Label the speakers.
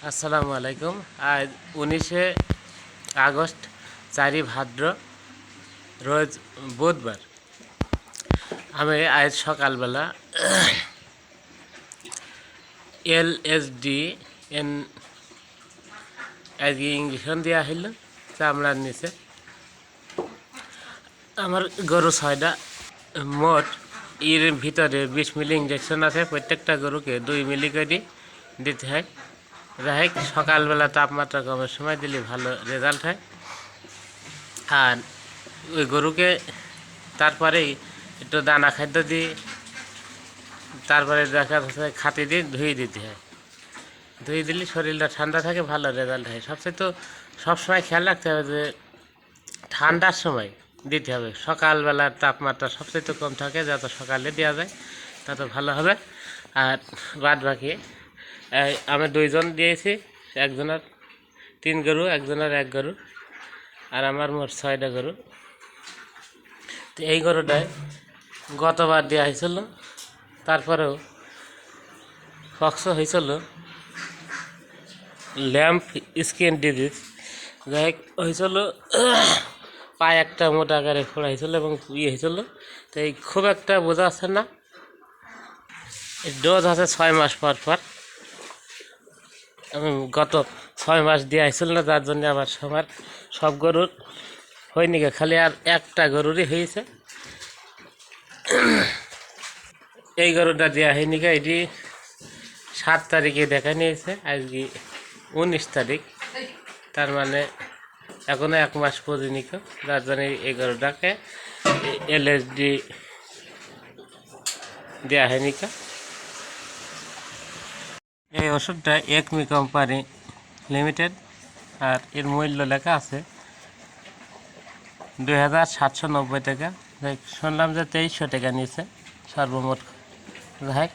Speaker 1: আসসালামু আলাইকুম। আজ 19 আগস্ট, 4 ভাদ্র, রোজ বুধবার। আমি আজ সকালবেলা LSD এন আজকে ইঞ্জেকশন দেওয়া হইল চামড়ার নিচে। আমার গরু 6টা, মোট এর ভিতরে 20 মিলি ইঞ্জেকশন আছে। প্রত্যেকটা গরুকে 2 মিলি করে দিতে হয়। যাই হোক, সকালবেলা তাপমাত্রা কমের সময় দিলে ভালো রেজাল্ট হয়। আর ওই গরুকে তারপরেই একটু দানা খাদ্য দিই, তারপরে দেখা যাচ্ছে খাতি দিয়ে ধুয়ে দিতে হয়। ধুয়ে দিলে শরীরটা ঠান্ডা থাকে, ভালো রেজাল্ট হয়। সবসময় খেয়াল রাখতে হবে যে ঠান্ডার সময় দিতে হবে। সকালবেলার তাপমাত্রা সবচেয়ে কম থাকে, যত সকালে দেওয়া যায় তত ভালো হবে। আর বাদ বাকি আমি 2 জন দিয়েছি, একজনের 3 গরু, একজনের 1 গরু, আর আমার মোট 6টা গরু। তো এই গরুটায় গতবার দেওয়া হয়েছিল, তারপরেও পক্স হয়েছিল ল্যাম্প স্কিন ডিজিজ। যাই হোক, হয়েছিল পায়ে একটা মোটা আকারে ফোড়া হয়েছিল এবং হয়েছিল। তো এই খুব একটা বোঝা যাচ্ছে না। ডোজ আছে 6 মাস পর পর। আমি গত 6 মাস দেওয়া হয়েছিল না, যার জন্য আমার সব গরুর হয়নি, খালি আর একটা গরুরই হয়েছে। এই গরুটা দেওয়া হয়নি, এটি 7 তারিখে দেখা নিয়েছে, আজকে 19 তারিখ, তার মানে এখনো 1 মাস পরিনি। যার জন্য এই গরুটাকে LSD দেওয়া হয়নি। এই ওষুধটা একমি কোম্পানি লিমিটেড, আর এর মূল্য লেখা আছে 2790 টাকা। শুনলাম যে 2300 টাকা নিয়েছে সর্বমোট। যাই হোক,